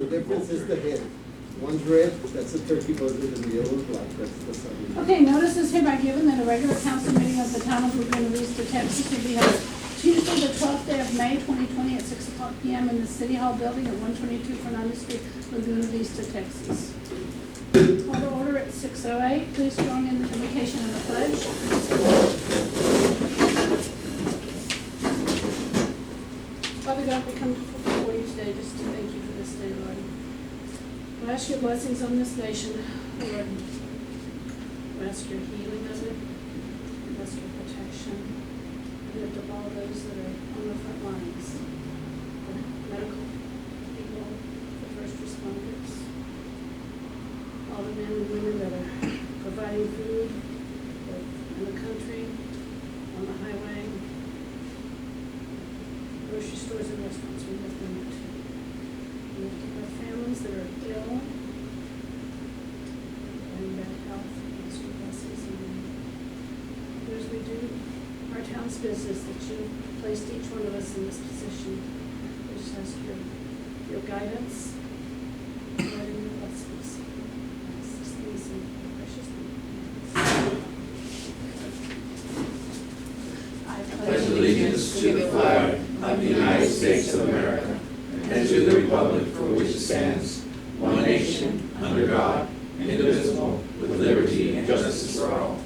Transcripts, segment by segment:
The difference is the head. One's red, that's a turkey buzzard, and the yellow and black, that's the southern. Okay, notice is hereby given that a regular council meeting of the town of Laguna Vista, Texas will be held Tuesday, the 12th day of May, 2020 at 6 o'clock p.m. in the City Hall building at 122 Fernandez Street, Laguna Vista, Texas. Call to order at 6:08. Please join in the invocation and the pledge. Father God, we come before you today just to thank you for this day, Lord. We ask your blessings on this nation, Lord. We ask your healing of it. We ask your protection. We lift up all those that are on the front lines, the medical people, the first responders, all the men and women that are providing food in the country, on the highway, grocery stores and restaurants. We lift them up too. We lift up our families that are ill, and bad health, and ask your blessings on them. As we do our town's business, that you placed each one of us in this position. We just ask your guidance, Lord, and your blessings. Ask these things in your precious name. I Pledge allegiance to the flag of the United States of America and to the republic for which it stands, one nation, under God, indivisible, with liberty and justice for all.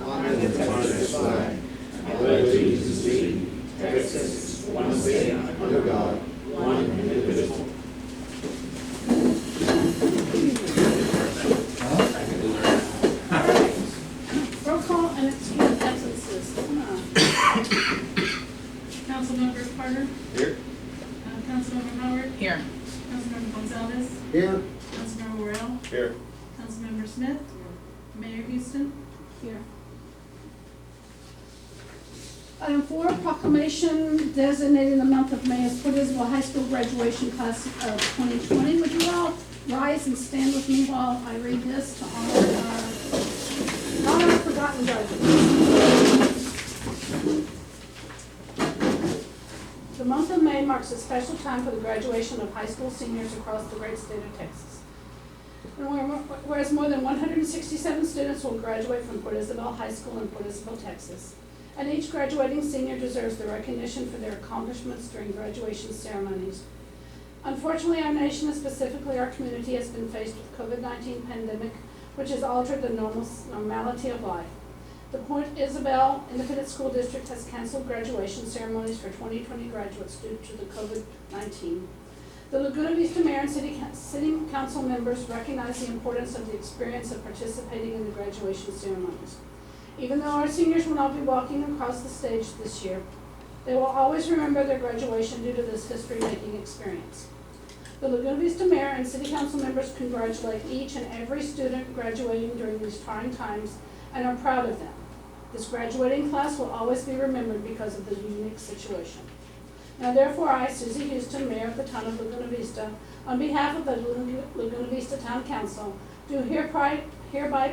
Honor the Texas flag. I pledge allegiance to thee, Texas, one state, under God, one indivisible. Roll call and excuse absences. Come on. Councilmember Carter? Here. Councilmember Howard? Here. Councilmember Gonzalez? Here. Councilmember Worrell? Here. Councilmember Smith? Mayor Houston? Here. Item 4, proclamation designating the month of May as Port Isabel High School graduation class of 2020. Would you all rise and stand with me while I read this to honor our forgotten graduates? The month of May marks a special time for the graduation of high school seniors across the great state of Texas. And whereas more than 167 students will graduate from Port Isabel High School in Port Isabel, Texas. And each graduating senior deserves the recognition for their accomplishments during graduation ceremonies. Unfortunately, our nation, and specifically our community, has been faced with COVID-19 pandemic, which has altered the normality of life. The Port Isabel Independent School District has canceled graduation ceremonies for 2020 graduates due to the COVID-19. The Laguna Vista Mayor and City Council members recognize the importance of the experience of participating in the graduation ceremonies. Even though our seniors will not be walking across the stage this year, they will always remember their graduation due to this history-making experience. The Laguna Vista Mayor and City Council members congratulate each and every student graduating during these trying times and are proud of them. This graduating class will always be remembered because of the unique situation. Now therefore, I, Susie Houston, Mayor of the Town of Laguna Vista, on behalf of the Laguna Vista Town Council, do hereby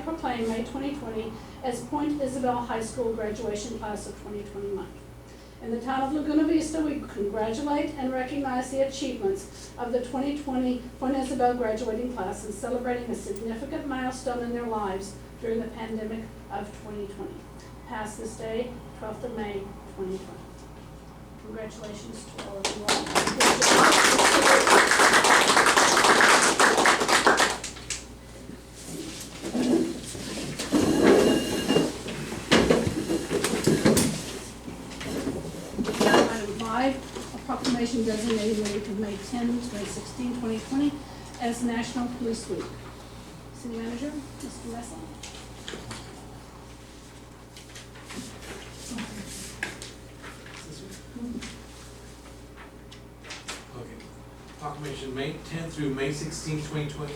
proclaim May 2020 as Point Isabel High School graduation class of 2021. In the Town of Laguna Vista, we congratulate and recognize the achievements of the 2020 Point Isabel graduating class in celebrating a significant milestone in their lives during the pandemic of 2020. Passed this day, 12th of May, 2020. Congratulations to all of you all. Item 5, a proclamation designating the week of May 10, 2016, 2020 as National Police Week. City Manager, Mr. Russell. Okay. Proclamation May 10th through May 16th, 2020,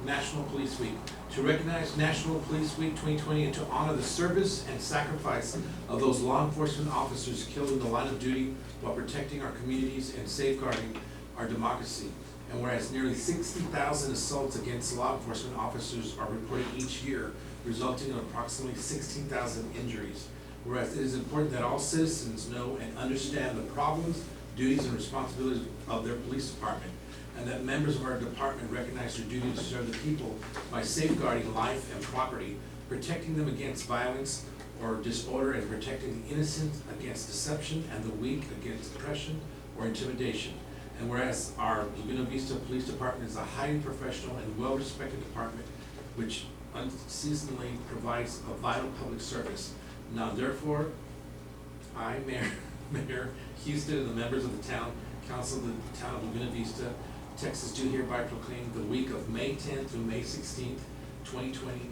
National Police Week. To recognize National Police Week 2020 and to honor the service and sacrifice of those law enforcement officers killed in the line of duty while protecting our communities and safeguarding our democracy. And whereas nearly 60,000 assaults against law enforcement officers are reported each year, resulting in approximately 16,000 injuries. Whereas it is important that all citizens know and understand the problems, duties, and responsibilities of their police department, and that members of our department recognize their duty to serve the people by safeguarding life and property, protecting them against violence or disorder, and protecting the innocent against deception and the weak against oppression or intimidation. And whereas our Laguna Vista Police Department is a highly professional and well-respected department which unceasingly provides a vital public service. Now therefore, I, Mayor Houston, and the members of the town council of the town of Laguna Vista, Texas, do hereby proclaim the week of May 10th through May 16th, 2020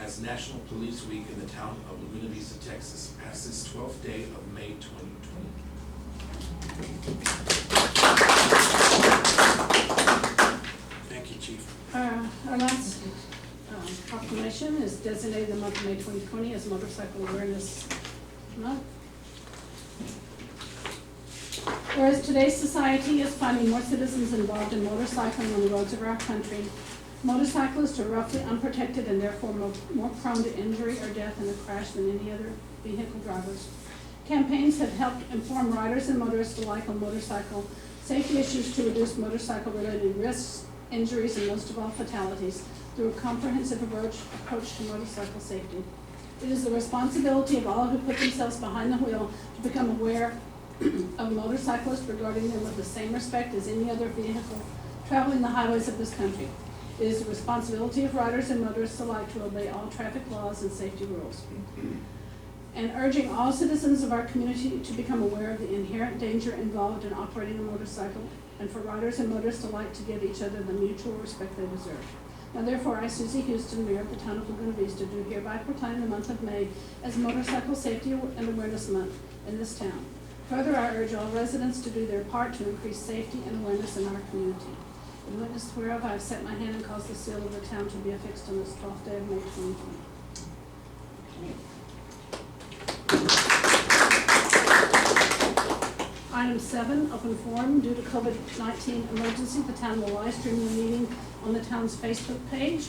as National Police Week in the town of Laguna Vista, Texas, past this 12th day of May 2020. Thank you, Chief. Our last proclamation is designated the month of May 2020 as Motorcycle Awareness Month. Whereas today's society is finding more citizens involved in motorcycling on the roads of our country, motorcyclists are roughly unprotected and therefore more prone to injury or death in a crash than any other vehicle drivers. Campaigns have helped inform riders and motorists alike on motorcycle safety issues to reduce motorcycle-related risks, injuries, and most of all fatalities through a comprehensive approach to motorcycle safety. It is the responsibility of all who put themselves behind the wheel to become aware of motorcyclists, regarding them with the same respect as any other vehicle traveling the highways of this country. It is the responsibility of riders and motorists alike to obey all traffic laws and safety rules. And urging all citizens of our community to become aware of the inherent danger involved in operating a motorcycle, and for riders and motorists alike to give each other the mutual respect they deserve. Now therefore, I, Susie Houston, Mayor of the town of Laguna Vista, do hereby proclaim the month of May as Motorcycle Safety and Awareness Month in this town. Further, I urge all residents to do their part to increase safety and awareness in our community. In witness whereof, I have set my hand and caused the seal of the town to be affixed on this 12th day of May 2020. Item 7, open forum. Due to COVID-19 emergency, the town will live stream the meeting on the town's Facebook page.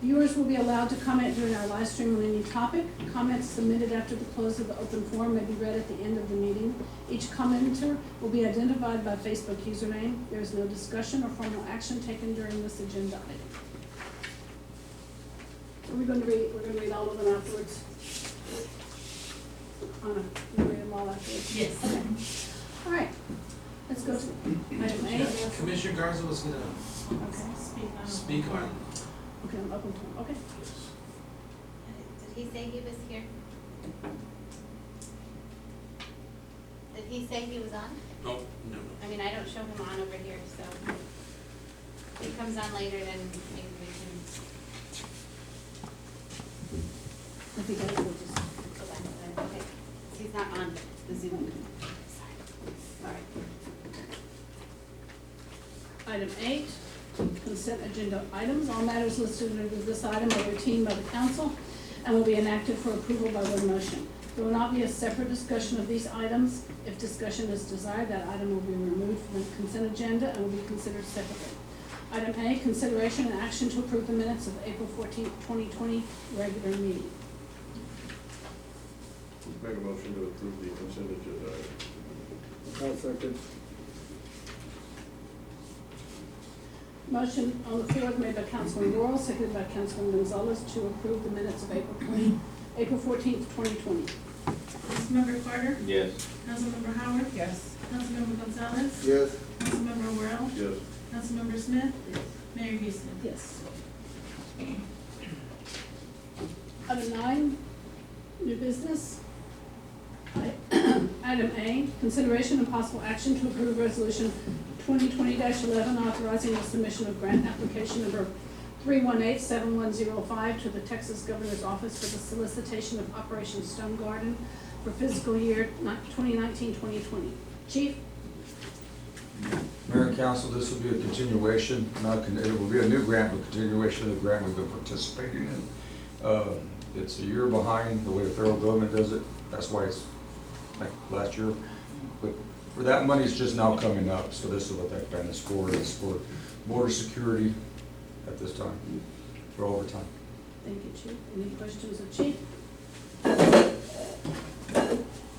Viewers will be allowed to comment during our live stream on any topic. Comments submitted after the close of the open forum may be read at the end of the meeting. Each commenter will be identified by Facebook username. There is no discussion or formal action taken during this agenda item. We're going to read all of them afterwards. Anna, you read them all afterwards? Yes. Okay. All right. Let's go to item 8. Commissioner Garza was gonna Okay. speak on. Okay, I'm open to them. Okay. Did he say he was here? Did he say he was on? Oh, no. I mean, I don't show him on over here, so if he comes on later, then maybe we can If you guys will just. go back to that. Okay, he's not on the Zoom. Sorry. Item 8, consent agenda items. All matters listed under this item are routine by the council and will be enacted for approval by one motion. There will not be a separate discussion of these items. If discussion is desired, that item will be removed from the consent agenda and will be considered separately. Item A, consideration and action to approve the minutes of April 14th, 2020 regular meeting. Make a motion to approve the consent agenda item. I'll second. Motion on the floor made by Councilman Royal, seconded by Councilman Gonzalez to approve the minutes of April 14th, 2020. Councilmember Carter? Yes. Councilmember Howard? Yes. Councilmember Gonzalez? Yes. Councilmember Worrell? Yes. Councilmember Smith? Mayor Houston? Yes. Item 9, new business. Item A, consideration and possible action to approve resolution 2020-11 authorizing the submission of grant application number 318-7105 to the Texas Governor's Office for the solicitation of Operation Stone Garden for fiscal year 2019-2020. Chief? Mayor and Council, this will be a continuation, it will be a new grant, but continuation of the grant we've been participating in. It's a year behind the way the federal government does it. That's why it's like last year. But for that money, it's just now coming up. So this is what that grant is for. It's for border security at this time, for overtime. Thank you, Chief. Any questions of Chief?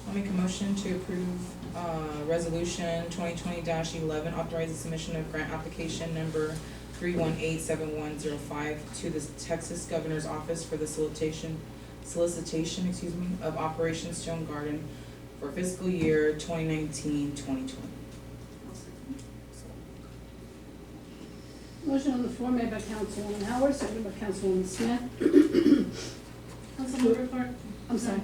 I'll make a motion to approve, resolution 2020-11, authorize the submission of grant application number 3187105 to the Texas Governor's Office for the solicitation, of Operation Stone Garden for fiscal year 2019-2020. Motion on the floor made by Councilwoman Howard, seconded by Councilwoman Smith. Councilmember Clark. I'm sorry.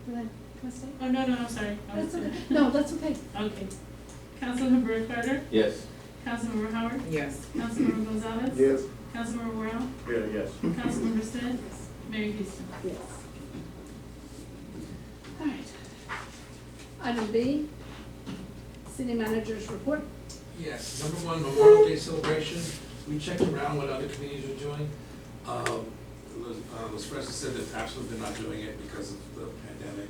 Can I say? Oh, no, I'm sorry. That's okay. No, that's okay. Okay. Councilmember Carter, Yes. Councilmember Howard, Yes. Councilmember Gonzalez. Yes. Councilmember Worrell, Yes. Councilmember Smith, Mayor Houston. Yes. All right. Item B, city manager's report. Yes, number one, Memorial Day celebration, we checked around what other communities are doing. Los Fresnos said that absolutely they're not doing it because of the pandemic.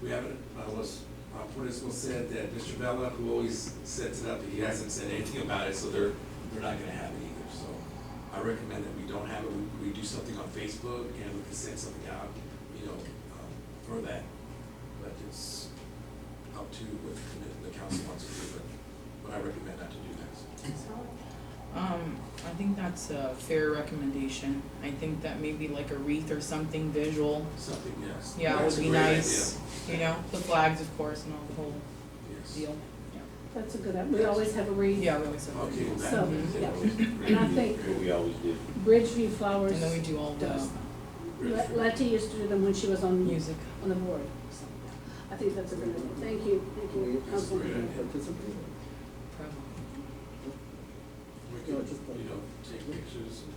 We haven't, Purisco said that Mr. Vela, who always sets it up, he hasn't said anything about it, so they're not gonna have it either. So I recommend that we don't have it, we do something on Facebook and we can send something out, for that. But it's up to what the council wants to do, but I recommend not to do that. I think that's a fair recommendation. I think that maybe like a wreath or something visual, Something, yes. yeah, That's would a be great nice. The flags, of course, and all the whole idea. Yes. deal. That's a good, we always have a wreath. Yeah, we always have. Okay, that. So, yeah. And I think We always do. Bridgeview Flowers And then we do all the does. Letty used to do them when she was on music. on the board. So, I think that's a good idea. Thank you, Councilwoman. Participate. We No, can, just like- take pictures and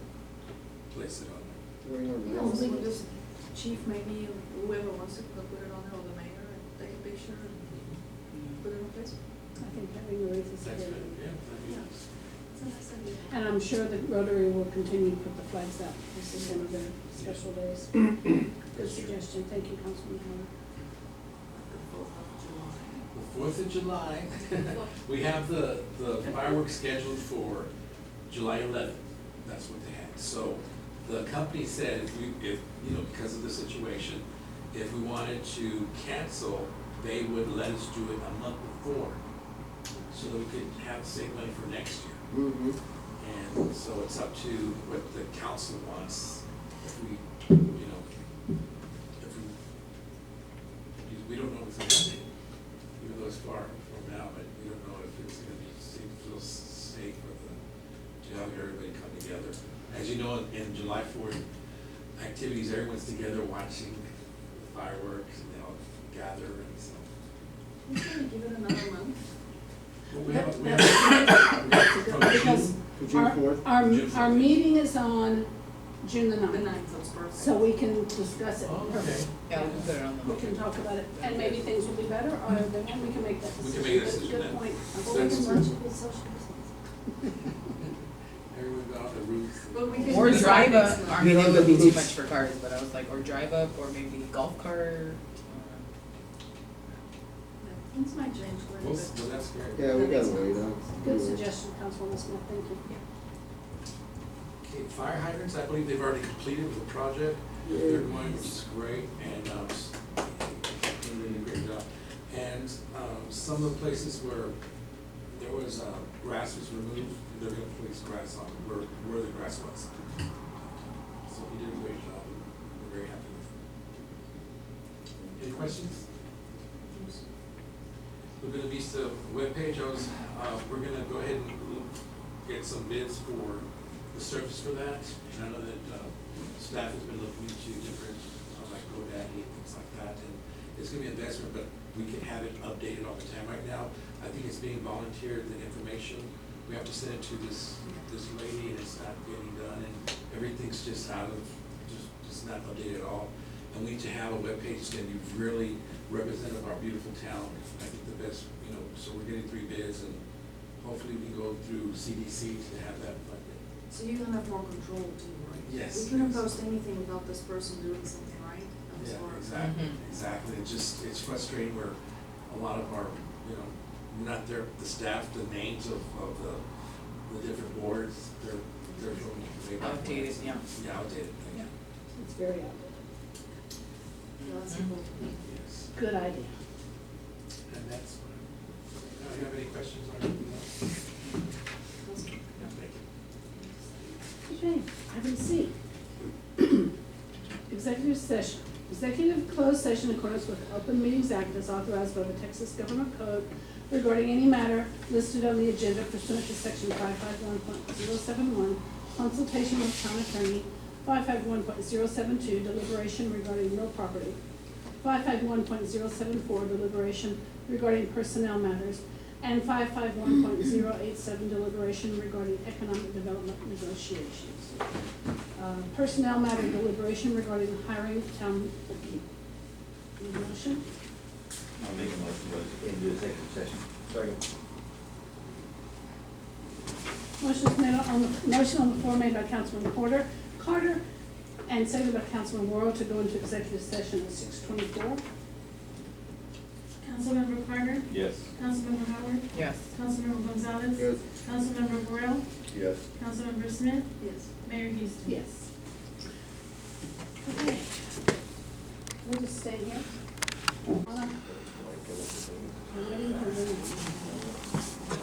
place it on there. Wearing our Yeah, masks. maybe just chief, maybe whoever wants to put it on there, or the mayor, and take a picture and put it on Facebook. I think having a wreath is a That's good good, idea. yeah, that'd be nice. It's a nice idea. And I'm sure that Rotary will continue to put the flags up. This is one of their special days. Good suggestion. Thank you, Councilman Howard. The 4th of July, we have the fireworks scheduled for July 11th. That's what they had. So the company said if because of the situation, if we wanted to cancel, they would let us do it a month before, so that we could have save money for next year. Mm-hmm. And so it's up to what the council wants, if we don't know if it's gonna be, even though it's far from now, but we don't know if it's gonna be safe to have everybody come together. As you know, in July 4th activities, everyone's together watching fireworks and they all gather and so. We can give it another month. Well, we That's have a good, because June 4th? our meeting is on June the The 9th. 9th, that's perfect. So we can discuss it. Oh, okay. Yeah, we can put it on the. We can talk about it, and maybe things will be better, or then we can make that We decision. can make a That's decision Good then. point. Or we can lunch it with social distance. Everyone got on the roof. But we can Or decide drive next up, month. I mean, Get it on would the be too roof. much for cars, but I was like, or drive up, or maybe golf cart. Things might change a Well, little bit. that's great. Yeah, we gotta wait on. Good suggestion, Councilwoman Smith, thank you. Okay, fire hydrants, I believe they've already completed the project. They're going, which is great, and, they're doing a great job. And, some of the places where there was, grass was removed, they're gonna place grass on where the grass was. So he did a great job, we're very happy with him. Any questions? Laguna Vista webpage, we're gonna go ahead and get some bids for the surface for that. And I know that, staff has been looking into different, like GoDaddy and things like that, and it's gonna be an investment, but we can have it updated all the time. Right now, I think it's being volunteered, the information, we have to send it to this lady, and it's not getting done, and everything's just just not updated at all. And we need to have a webpage that's gonna be really representative of our beautiful town. I think the best, so we're getting 3 bids, and hopefully we can go through CDC to have that funded. So you're gonna have more control too, right? Yes, We couldn't yes. post anything without this person doing something, right? As Yeah, far as- exactly, Mhm. exactly. It's frustrating where a lot of our, not the staff, the names of the different boards, they're from way back when. Outdated, yeah. Yeah, outdated, thank you. It's very outdated. That's a good. Yes. Good idea. And that's, do you have any questions on anything else? No, thank you. Okay, item C. Executive session. Executive closed session in accordance with Open Meetings Act as authorized by the Texas Government Code regarding any matter listed on the agenda pursuant to section 551.071, consultation with town attorney, 551.072, deliberation regarding real property, 551.074, deliberation regarding personnel matters, and 551.087, deliberation regarding economic development negotiations. Personnel matter deliberation regarding hiring town bookkeeper. Any motion? I'll make a motion to go into executive session. Second. Motion on the floor made by Councilman Carter, and seconded by Councilman Worrell to go into executive session at 6:24. Councilmember Carter, Yes. Councilmember Howard, Yes. Councilmember Gonzalez. Yes. Councilmember Worrell, Yes. Councilmember Smith, Yes. Mayor Houston. Yes. Okay. We'll just stay here. Anna? I'm waiting for the-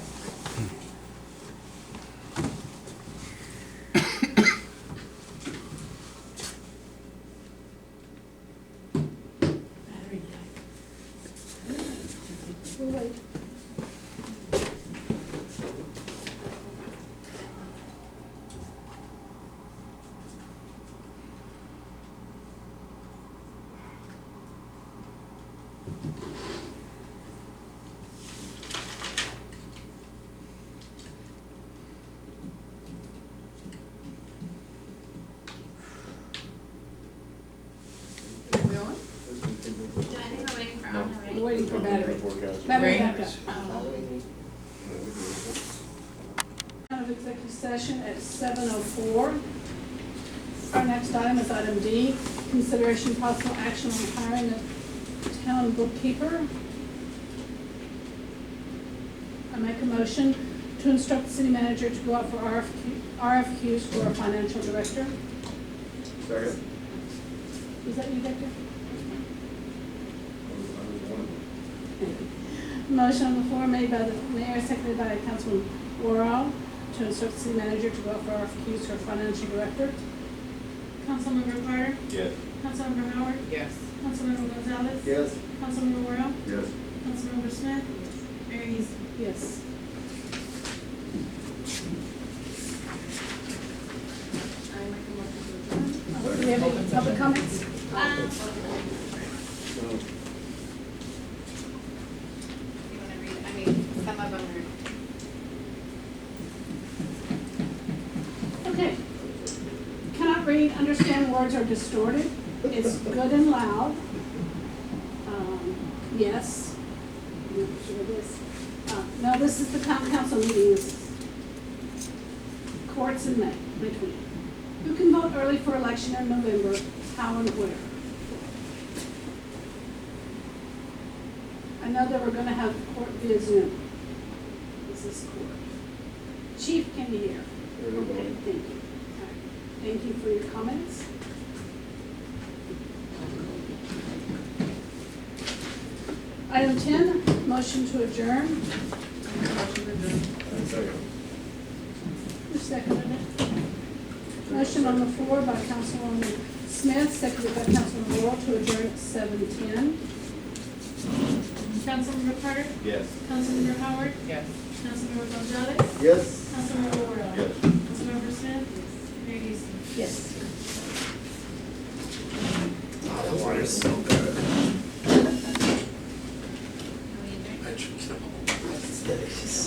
Battery died. We'll wait. Are we on? Do I think we're waiting for Anna, right? We're waiting for battery. Forecast. Battery Right. backup. Out of executive session at 7:04. Our next item is item D, consideration possible action on hiring a town bookkeeper. I make a motion to instruct the city manager to go out for RFQs for our financial director. Second. Is that you, Victor? I was one of them. Motion on the floor made by the mayor, seconded by Councilman Worrell, to instruct the city manager to go out for RFQs for financial director. Councilmember Carter, Yes. Councilmember Howard, Yes. Councilmember Gonzalez. Yes. Councilmember Worrell, Yes. Councilmember Smith, Mayor Houston. Yes. I make a motion to adjourn. Do we have any public comments? No. You wanna read, I mean, some of them are. Okay. Cannot read, understand words are distorted. It's good and loud. Yes. I'm not sure it is. No, this is the town council meeting. Courts in May, May 20th. Who can vote early for election in November? How and where? I know that we're gonna have court via Zoom. This is court. Chief, can you hear? Everybody. Okay, thank you. All right. Thank you for your comments. Item 10, motion to adjourn. I make a motion to adjourn. Second. Who seconded it? Motion on the floor by Councilwoman Smith, seconded by Councilman Worrell to adjourn at 7:10. Councilmember Carter, Yes. Councilmember Howard, Yes. Councilmember Gonzalez, Yes. Councilmember Worrell. Yes. Councilmember Smith, Mayor Houston. Yes. The water's so good. Are we adjourned? I drink it all. It's delicious.